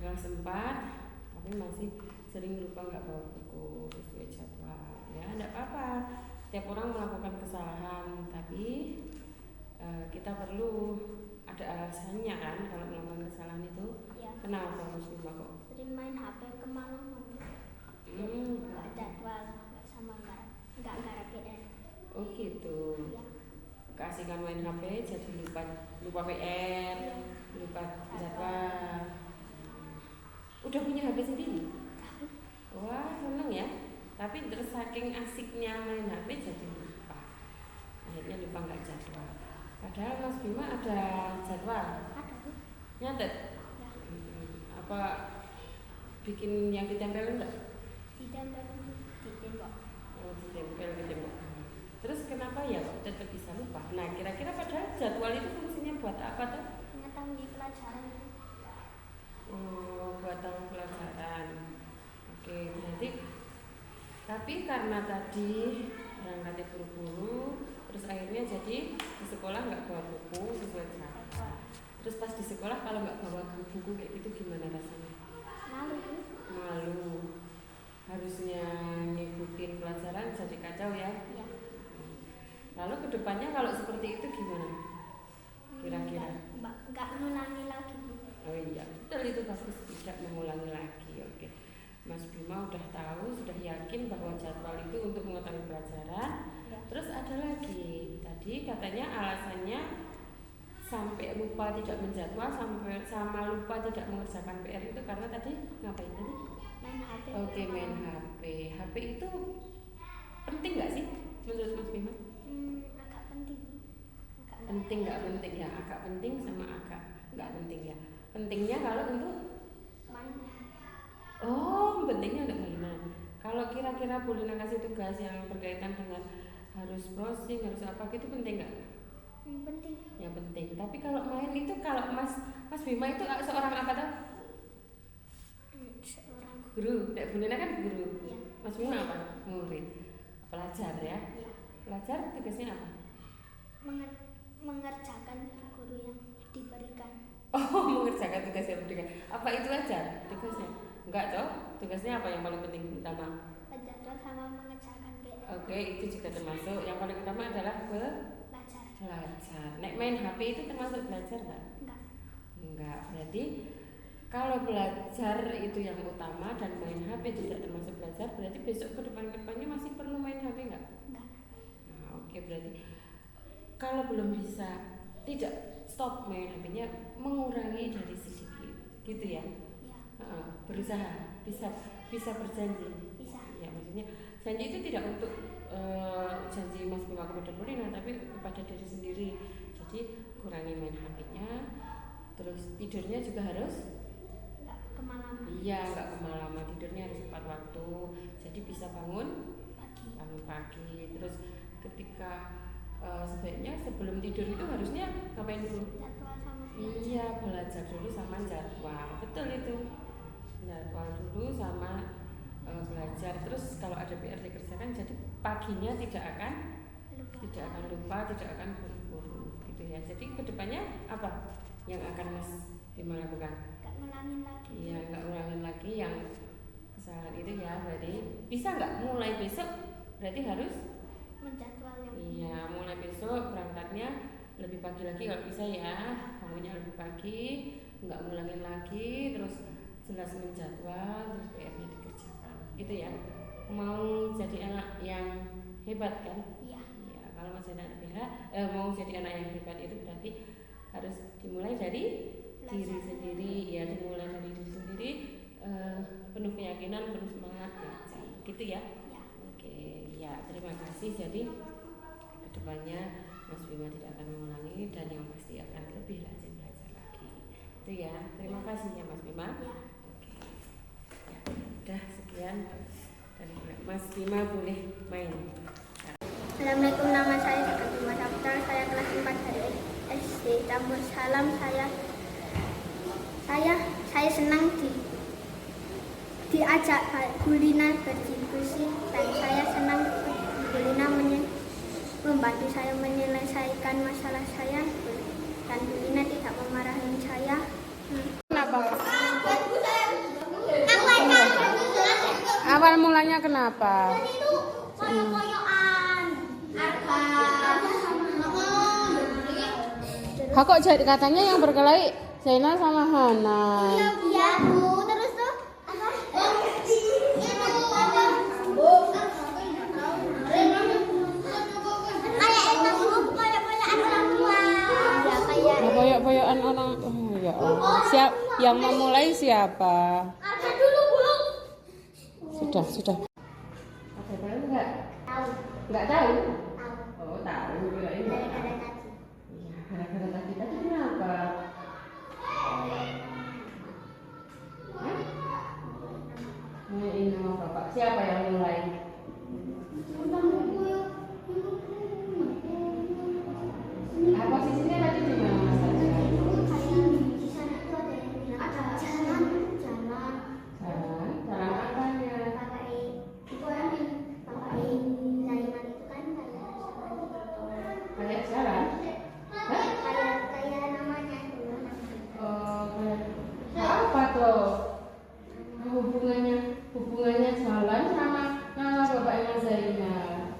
kelas 4 tapi masih sering lupa nggak bawa buku sesuai jadwal. Ya enggak apa-apa, tiap orang melakukan kesalahan, tapi kita perlu ada alasannya kan kalau melakukan kesalahan itu. Ya. Kenapa harus lupa kok? Sering main HP kemana-mana. Nggak jadwal, nggak sama nggak garap PR. Oh gitu. Ya. Keasikan main HP jadi lupa PR, Ya. lupa jadwal. Udah punya HP sendiri? Wah seneng ya. Tapi terus saking asiknya main HP jadi lupa. Akhirnya lupa nggak jadwal. Padahal Mas Bima ada jadwal. Ada tuh. Nyatet? Ya. Apa bikin yang ditempel enggak? Ditempel di tembok. Oh, ditempel ke tembok. Terus kenapa ya kok tetap bisa lupa? Nah kira-kira padahal jadwal itu fungsinya buat apa tuh? Mengetahui pelajaran. Oh, buat tahu pelajaran. Oke, berarti tapi karena tadi berangkatnya buru-buru, terus akhirnya jadi di sekolah nggak bawa buku sesuai jadwal. Terus pas di sekolah kalau nggak bawa buku kayak gitu gimana rasanya? Malu. Malu. Harusnya ngikutin pelajaran jadi kacau ya. Ya. Lalu kedepannya kalau seperti itu gimana? Kira-kira? Nggak mengulangi lagi. Oh iya, betul itu bagus, tidak mengulangi lagi. Oke, Mas Bima udah tahu, sudah yakin bahwa jadwal itu untuk mengetahui pelajaran. Ya. Terus ada lagi, tadi katanya alasannya sampai lupa tidak menjadwal, sama lupa tidak mengerjakan PR itu karena tadi ngapain tadi? Main HP. Oke, main HP. HP itu penting nggak sih menurut Mas Bima? Agak penting. Penting nggak penting ya? Agak penting sama agak nggak penting ya? Pentingnya kalau untuk main. oh, pentingnya untuk mainan. Kalau kira-kira Bu Lina kasih tugas yang berkaitan dengan harus browsing, harus apa gitu penting nggak? Penting. Ya penting. Tapi kalau main itu kalau Mas Bima itu seorang apa tuh? Seorang Guru. Bu Lina kan guru. Ya. Mas Bima apa? Murid. Pelajar ya. Ya. Pelajar tugasnya apa? Mengerjakan guru yang diberikan. Oh, mengerjakan tugas yang diberikan. Apa itu aja tugasnya? Enggak toh? Tugasnya apa yang paling penting utama? Belajar sama mengerjakan PR. Oke, itu juga termasuk. Yang paling utama adalah Belajar. belajar. Nek main HP itu termasuk belajar nggak? Enggak. Enggak. Berarti kalau belajar itu yang utama dan main HP tidak termasuk belajar, berarti besok ke depannya masih perlu main HP nggak? Enggak. Nah, oke, berarti kalau belum bisa tidak stop main HP-nya, mengurangi dari sedikit, gitu ya? Ya. Berusaha bisa bisa berjanji. Bisa. Ya, maksudnya janji itu tidak untuk janji Mas Bima kepada Bu Lina, tapi kepada diri sendiri. Jadi kurangi main HP-nya, terus tidurnya juga harus Nggak kemalaman. iya, nggak kemalaman, tidurnya harus tepat waktu. Jadi bisa bangun pagi. Terus ketika sebaiknya sebelum tidur itu harusnya ngapain dulu? Jadwal sama Iya, belajar dulu sama jadwal. Betul itu. Jadwal dulu sama belajar. Terus kalau ada PR dikerjakan, jadi paginya tidak akan lupa, tidak akan buru-buru gitu ya. Jadi kedepannya apa yang akan Mas Bima lakukan? Nggak ngulangin lagi. Iya, nggak ngulangin lagi yang kesalahan itu ya. Berarti bisa nggak mulai besok? Berarti harus Menjadwal yang iya, mulai besok berangkatnya lebih pagi lagi kalau bisa ya. Bangunnya lebih pagi, nggak ngulangin lagi, terus jelas menjadwal, terus PR-nya dikerjakan. Gitu ya. Mau jadi anak yang hebat kan? Iya. Iya, kalau mau jadi anak mau jadi anak yang hebat itu berarti harus dimulai dari diri sendiri. Ya, dimulai dari diri sendiri, penuh keyakinan, penuh semangat belajar. Gitu ya. Ya. Oke, ya terima kasih. Jadi kedepannya Mas Bima tidak akan mengulangi dan yang pasti akan lebih rajin belajar lagi. Itu ya. Terima kasih ya Mas Bima. Ya. Oke. Ya, udah sekian dari Mas Bima, boleh main. Assalamualaikum, nama saya Fatimah Sabta, saya kelas 4 dari SD Campur Salam. Saya senang diajak Bu Lina berdiskusi dan saya senang Bu Lina membantu saya menyelesaikan masalah saya dan Bu Lina tidak memarahi saya. Kenapa? Awal mulanya kenapa? Kok jadi katanya yang berkelahi Zainal sama Hana. Iya Bu, terus tuh kayak enak Bu, poyok-poyokan orang tua. Ya kayak Boyok-boyokan orang. Oh ya Allah. Siap yang memulai siapa? ada dulu Bu. Sudah. Ada tahu enggak? Tahu. Enggak tahu? Tahu. Oh, tahu. Kirain enggak tahu. Gara-gara tadi. Iya, gara-gara tadi kenapa? Ini nama bapak. Siapa yang mulai? Posisinya tadi di mana saja? Jalan apanya? Kayak jalan? Hah? Apa tuh? Hubungannya jalan sama nama bapaknya Zainal.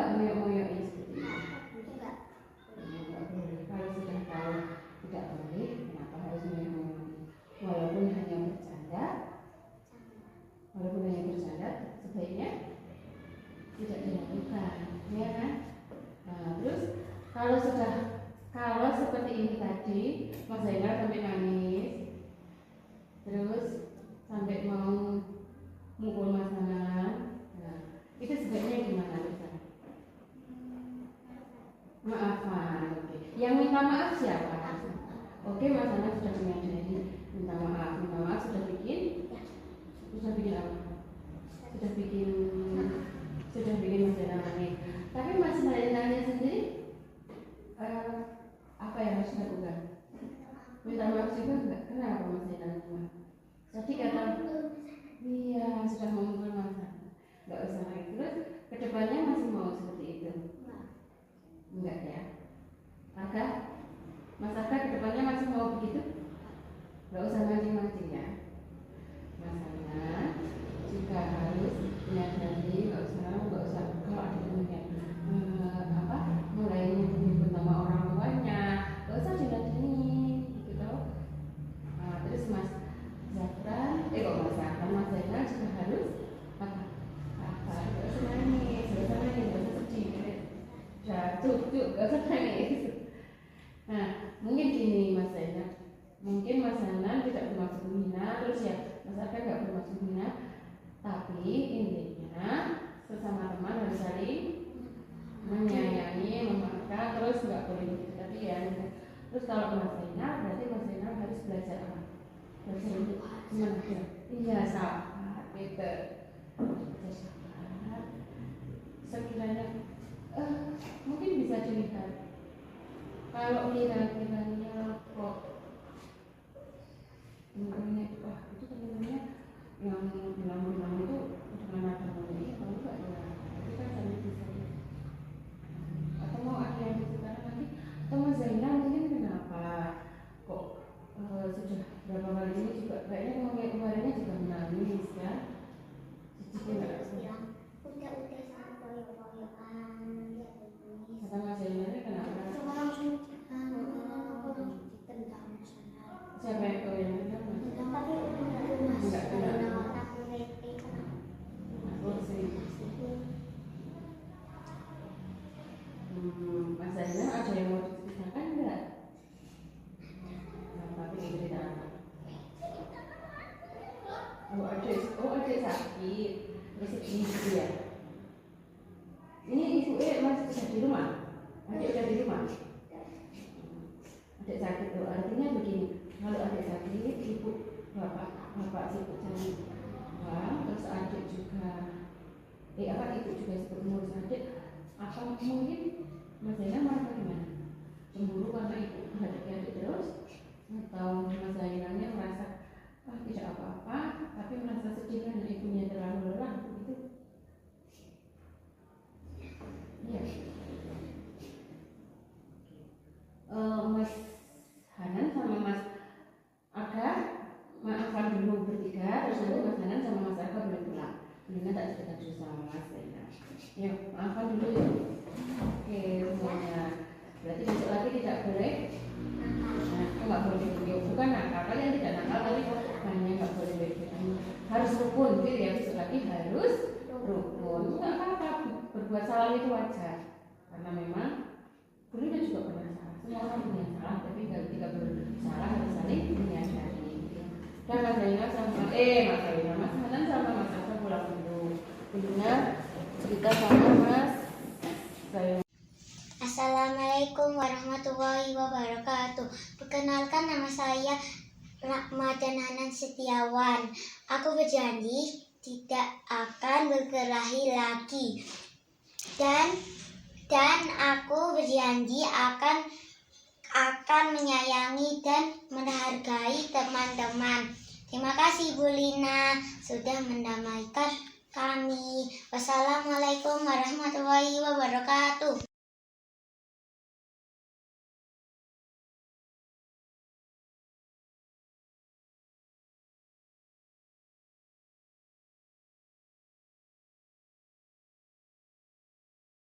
nggak moyok-moyoknya seperti itu? Enggak. Nggak boleh. Kalau sudah tahu tidak boleh, kenapa harus moyok-moyok? Walaupun hanya bercanda, sebaiknya tidak dilakukan, ya kan? Nah, terus kalau seperti ini tadi, Mas Zainal sampai nangis, terus sampai mau mukul Mas Hanan, nah, itu sebaiknya gimana Ustaz? Maafan, oke. Yang minta maaf siapa? Oke, Mas Hanan sudah menyadari minta maaf sudah bikin apa? Sudah bikin Mas Zainal nangis. Tapi Mas Zainal sendiri apa yang harus dilakukan? Minta maaf juga enggak? Kenapa Mas Zainal? Tadi kata iya sudah memukul Mas Hanan, enggak usah lagi. Terus kedepannya masih mau seperti itu? Enggak ya? Agak Mas Aga kedepannya masih mau begitu? Enggak usah mancing-mancing ya. Mas Hanan juga harus menyadari, enggak usah kalau ada temennya mulai menyebut nama orang tuanya, enggak usah diladeni gitu tau. Nah, terus Mas Zainal juga harus enggak usah nangis, enggak usah sedih, enggak usah nangis. Nah, mungkin gini Mas Zainal, mungkin Mas Hanan tidak bermaksud menghina, terus ya Mas Aga nggak bermaksud menghina, tapi intinya sesama teman harus saling menyayangi, memaafkan, terus nggak boleh begitu tadi ya. Terus kalau Mas Zainal, berarti Mas Zainal harus belajar apa? Belajar untuk gimana? Iya, sabar, gitu. Sabar. Sekiranya mungkin bisa dilihat. Kalau kira-kiranya kok wah itu temennya yang bilang itu dengan nada ini kalau enggak ya itu kan saya bisa atau mau ada yang diceritakan nanti atau Mas Zainal mungkin kenapa kok sudah berapa kali ini juga kayaknya kemarinnya juga menangis ya Udah sama koyok-koyokan kata Mas Zainal kenapa siapa yang kau yang bilang enggak Mas Zainal ada yang mau diceritakan enggak? Nah, tapi cerita apa? Ada sakit terus gitu ya. Ini ibu masih sudah di rumah? Adik sudah di rumah? Adik sakit tuh artinya begini. Kalau adik sakit, ibu bapak sibuk cari uang, terus adik juga ibu juga sibuk ngurus adik. Apa mungkin Mas Zainal merasa gimana? Cemburu karena ibu menghadapi adik terus, atau Mas Zainalnya merasa tidak apa-apa, tapi merasa sedih karena ibunya terlalu lelah begitu? Iya. Mas Hanan sama Mas Aga maafkan dulu bertiga, terus nanti Mas Hanan sama Mas Aga boleh pulang. Mendingan tak cerita dulu sama Mas Zainal. Ya, maafkan dulu ya. Oke semuanya. Berarti besok lagi tidak boleh. Nggak boleh begitu. Bukan nakal, kalian tidak nakal, tapi hanya nggak boleh begitu. Harus rukun, gitu ya. Besok lagi harus rukun. Nggak apa-apa, berbuat salah itu wajar. Karena memang gurunya juga pernah salah. Semua orang punya salah, tapi tidak bersalah harus saling menyadari. Dan Mas Zainal sama Mas Hanan sama Mas Aga pulang dulu. Dulunya cerita sama Mas Zainal. Assalamualaikum warahmatullahi wabarakatuh. Perkenalkan, nama saya Rahmatan Hanan Setiawan. Aku berjanji tidak akan berkelahi lagi. Dan aku berjanji akan menyayangi dan menghargai teman-teman. Terima kasih Bu Lina sudah mendamaikan kami. Wassalamualaikum warahmatullahi wabarakatuh.